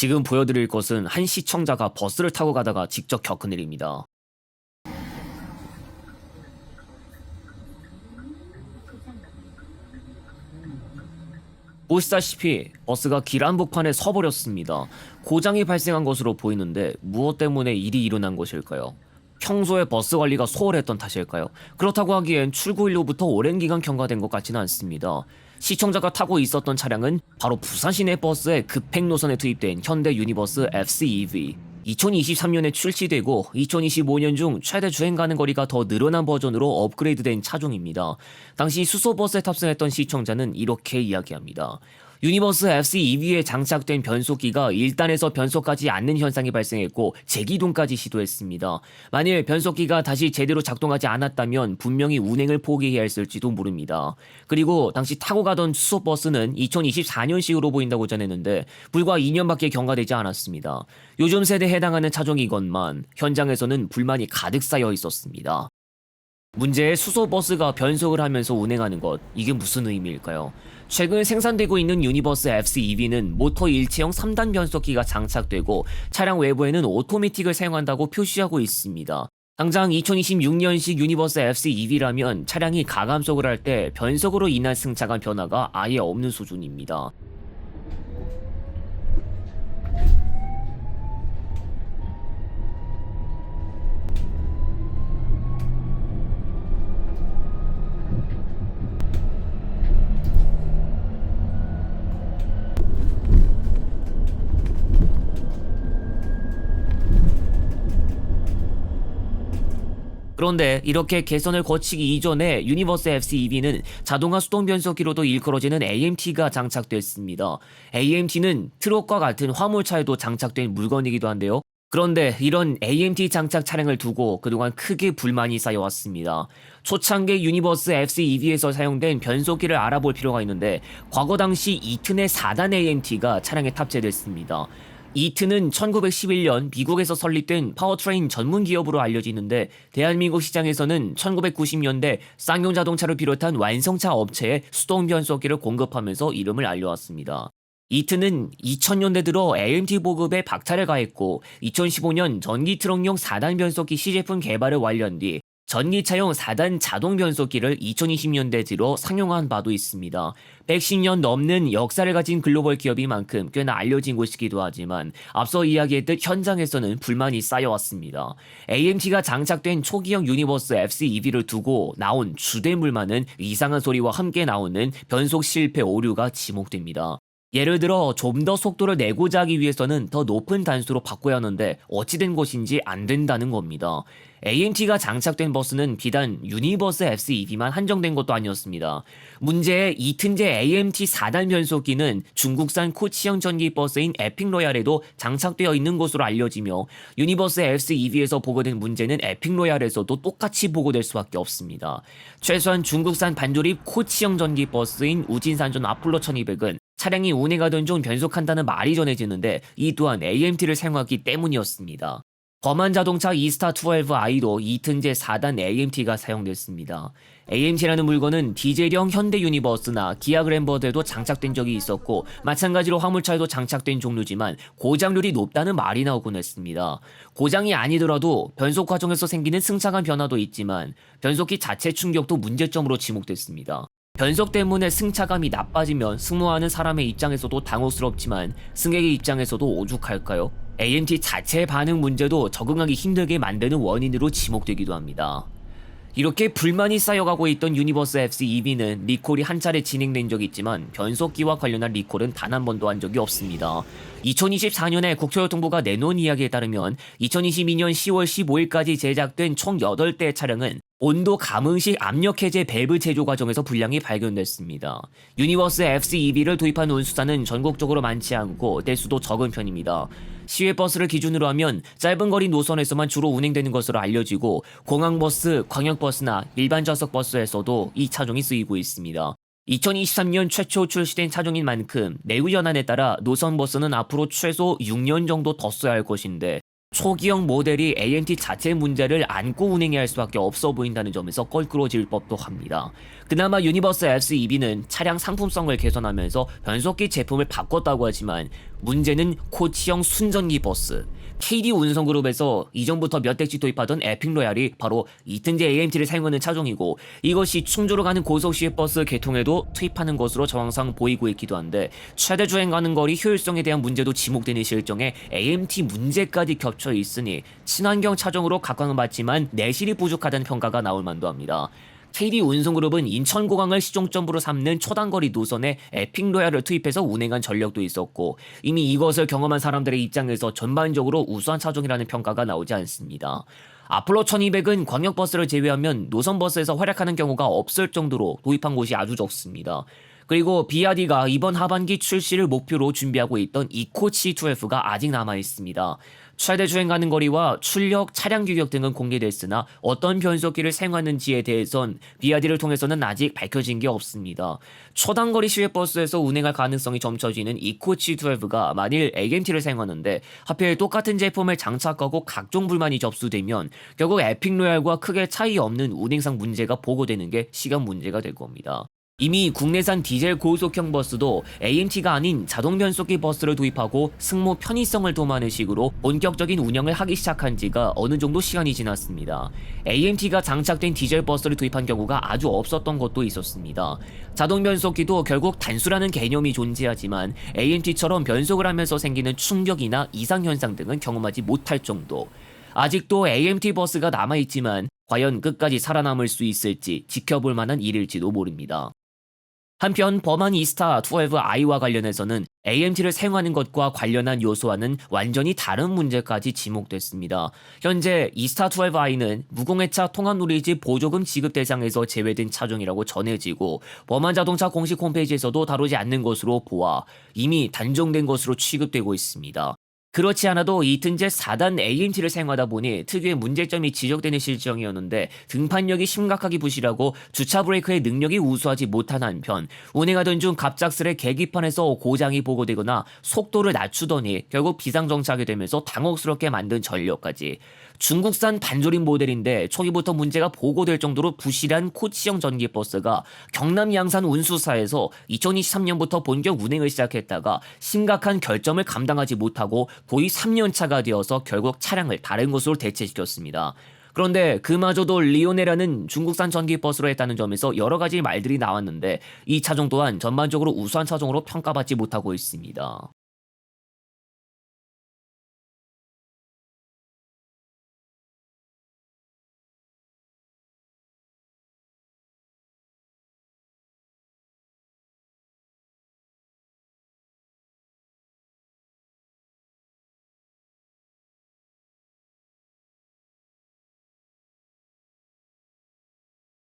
지금 보여드릴 것은 한 시청자가 버스를 타고 가다가 직접 겪은 일입니다. 보시다시피 버스가 길 한복판에 서버렸습니다. 고장이 발생한 것으로 보이는데 무엇 때문에 일이 일어난 것일까요? 평소에 버스 관리가 소홀했던 탓일까요? 그렇다고 하기엔 출고일로부터 오랜 기간 경과된 것 같지는 않습니다. 시청자가 타고 있었던 차량은 바로 부산 시내 버스의 급행 노선에 투입된 현대 유니버스 FC-EV. 2023년에 출시되고 2025년 중 최대 주행 가능 거리가 더 늘어난 버전으로 업그레이드된 차종입니다. 당시 수소버스에 탑승했던 시청자는 이렇게 이야기합니다. 유니버스 FC-EV에 장착된 변속기가 1단에서 변속하지 않는 현상이 발생했고 재기동까지 시도했습니다. 만일 변속기가 다시 제대로 작동하지 않았다면 분명히 운행을 포기해야 했을지도 모릅니다. 그리고 당시 타고 가던 수소버스는 2024년식으로 보인다고 전했는데 불과 2년밖에 경과되지 않았습니다. 요즘 세대에 해당하는 차종이건만 현장에서는 불만이 가득 쌓여 있었습니다. 문제의 수소버스가 변속을 하면서 운행하는 것, 이게 무슨 의미일까요? 최근 생산되고 있는 유니버스 FC-EV는 모터 일체형 3단 변속기가 장착되고 차량 외부에는 오토매틱을 사용한다고 표시하고 있습니다. 당장 2026년식 유니버스 FC-EV라면 차량이 가감속을 할 때 변속으로 인한 승차감 변화가 아예 없는 수준입니다. 그런데 이렇게 개선을 거치기 이전에 유니버스 FC-EV는 자동화 수동 변속기로도 일컬어지는 AMT가 장착됐습니다. AMT는 트럭과 같은 화물차에도 장착된 물건이기도 한데요. 그런데 이런 AMT 장착 차량을 두고 그동안 크게 불만이 쌓여왔습니다. 초창기 유니버스 FC-EV에서 사용된 변속기를 알아볼 필요가 있는데 과거 당시 이튼의 4단 AMT가 차량에 탑재됐습니다. 이튼은 1911년 미국에서 설립된 파워트레인 전문 기업으로 알려지는데 대한민국 시장에서는 1990년대 쌍용 자동차를 비롯한 완성차 업체에 수동 변속기를 공급하면서 이름을 알려왔습니다. 이튼은 2000년대 들어 AMT 보급에 박차를 가했고 2015년 전기 트럭용 4단 변속기 시제품 개발을 완료한 뒤 전기차용 4단 자동 변속기를 2020년대 들어 상용한 바도 있습니다. 110년 넘는 역사를 가진 글로벌 기업인 만큼 꽤나 알려진 곳이기도 하지만 앞서 이야기했듯 현장에서는 불만이 쌓여왔습니다. AMT가 장착된 초기형 유니버스 FC-EV를 두고 나온 주된 불만은 이상한 소리와 함께 나오는 변속 실패 오류가 지목됩니다. 예를 들어 좀 더 속도를 내고자 하기 위해서는 더 높은 단수로 바꿔야 하는데 어찌된 것인지 안 된다는 겁니다. AMT가 장착된 버스는 비단 유니버스 FC-EV만 한정된 것도 아니었습니다. 문제의 이튼제 AMT 4단 변속기는 중국산 코치형 전기 버스인 에픽로얄에도 장착되어 있는 것으로 알려지며 유니버스 FC-EV에서 보고된 문제는 에픽로얄에서도 똑같이 보고될 수밖에 없습니다. 최소한 중국산 반조립 코치형 전기 버스인 우진산전 아폴로 1200은 차량이 운행하던 중 변속한다는 말이 전해지는데 이 또한 AMT를 사용하기 때문이었습니다. 범한 자동차 이스타12i도 이튼제 4단 AMT가 사용됐습니다. AMT라는 물건은 디젤형 현대 유니버스나 기아 그랜버드에도 장착된 적이 있었고 마찬가지로 화물차에도 장착된 종류지만 고장률이 높다는 말이 나오곤 했습니다. 고장이 아니더라도 변속 과정에서 생기는 승차감 변화도 있지만 변속기 자체 충격도 문제점으로 지목됐습니다. 변속 때문에 승차감이 나빠지면 승무하는 사람의 입장에서도 당혹스럽지만 승객의 입장에서도 오죽할까요? AMT 자체 반응 문제도 적응하기 힘들게 만드는 원인으로 지목되기도 합니다. 이렇게 불만이 쌓여가고 있던 유니버스 FC-EV는 리콜이 한 차례 진행된 적이 있지만 변속기와 관련한 리콜은 단 한 번도 한 적이 없습니다. 2024년에 국토교통부가 내놓은 이야기에 따르면 2022년 10월 15일까지 제작된 총 8대의 차량은 온도 감응식 압력 해제 밸브 제조 과정에서 불량이 발견됐습니다. 유니버스 FC-EV를 도입한 운수사는 전국적으로 많지 않고 대수도 적은 편입니다. 시외버스를 기준으로 하면 짧은 거리 노선에서만 주로 운행되는 것으로 알려지고 공항버스, 광역버스나 일반 좌석 버스에서도 이 차종이 쓰이고 있습니다. 2023년 최초 출시된 차종인 만큼 내구 연한에 따라 노선버스는 앞으로 최소 6년 정도 더 써야 할 것인데 초기형 모델이 AMT 자체 문제를 안고 운행해야 할 수밖에 없어 보인다는 점에서 껄끄러워질 법도 합니다. 그나마 유니버스 FC-EV는 차량 상품성을 개선하면서 변속기 제품을 바꿨다고 하지만 문제는 코치형 순전기 버스. KD 운송그룹에서 이전부터 몇 대씩 도입하던 에픽로얄이 바로 이튼제 AMT를 사용하는 차종이고, 이것이 충주로 가는 고속시외버스 계통에도 투입하는 것으로 정황상 보이고 있기도 한데, 최대 주행 가는 거리 효율성에 대한 문제도 지목되는 실정에 AMT 문제까지 겹쳐 있으니 친환경 차종으로 각광은 받지만 내실이 부족하다는 평가가 나올 만도 합니다. KD 운송그룹은 인천공항을 시종점으로 삼는 초단거리 노선에 에픽로얄을 투입해서 운행한 전력도 있었고, 이미 이것을 경험한 사람들의 입장에서 전반적으로 우수한 차종이라는 평가가 나오지 않습니다. 아폴로 1200은 광역버스를 제외하면 노선버스에서 활약하는 경우가 없을 정도로 도입한 곳이 아주 적습니다. 그리고 BRD가 이번 하반기 출시를 목표로 준비하고 있던 이코치 12가 아직 남아있습니다. 최대 주행 가는 거리와 출력, 차량 규격 등은 공개됐으나 어떤 변속기를 사용하는지에 대해선 BRD를 통해서는 아직 밝혀진 게 없습니다. 초단거리 시외버스에서 운행할 가능성이 점쳐지는 이코치 12가 만일 AMT를 사용하는데 하필 똑같은 제품을 장착하고 각종 불만이 접수되면 결국 에픽로얄과 크게 차이 없는 운행상 문제가 보고되는 게 시간 문제가 될 겁니다. 이미 국내산 디젤 고속형 버스도 AMT가 아닌 자동 변속기 버스를 도입하고 승무 편의성을 도모하는 식으로 본격적인 운영을 하기 시작한 지가 어느 정도 시간이 지났습니다. AMT가 장착된 디젤 버스를 도입한 경우가 아주 없었던 것도 있었습니다. 자동 변속기도 결국 단수라는 개념이 존재하지만 AMT처럼 변속을 하면서 생기는 충격이나 이상 현상 등은 경험하지 못할 정도. 아직도 AMT 버스가 남아있지만 과연 끝까지 살아남을 수 있을지 지켜볼 만한 일일지도 모릅니다. 한편 범한 이스타 12i와 관련해서는 AMT를 사용하는 것과 관련한 요소와는 완전히 다른 문제까지 지목됐습니다. 현재 이스타 12i는 무공해차 통합누리지 보조금 지급 대상에서 제외된 차종이라고 전해지고, 범한 자동차 공식 홈페이지에서도 다루지 않는 것으로 보아 이미 단종된 것으로 취급되고 있습니다. 그렇지 않아도 이튼제 4단 AMT를 사용하다 보니 특유의 문제점이 지적되는 실정이었는데, 등판력이 심각하게 부실하고 주차 브레이크의 능력이 우수하지 못한 한편 운행하던 중 갑작스레 계기판에서 고장이 보고되거나 속도를 낮추더니 결국 비상정차하게 되면서 당혹스럽게 만든 전력까지. 중국산 반조림 모델인데 초기부터 문제가 보고될 정도로 부실한 코치형 전기버스가 경남 양산 운수사에서 2023년부터 본격 운행을 시작했다가 심각한 결점을 감당하지 못하고 도입 3년차가 되어서 결국 차량을 다른 것으로 대체시켰습니다. 그런데 그마저도 리오네라는 중국산 전기버스로 했다는 점에서 여러 가지 말들이 나왔는데, 이 차종 또한 전반적으로 우수한 차종으로 평가받지 못하고 있습니다.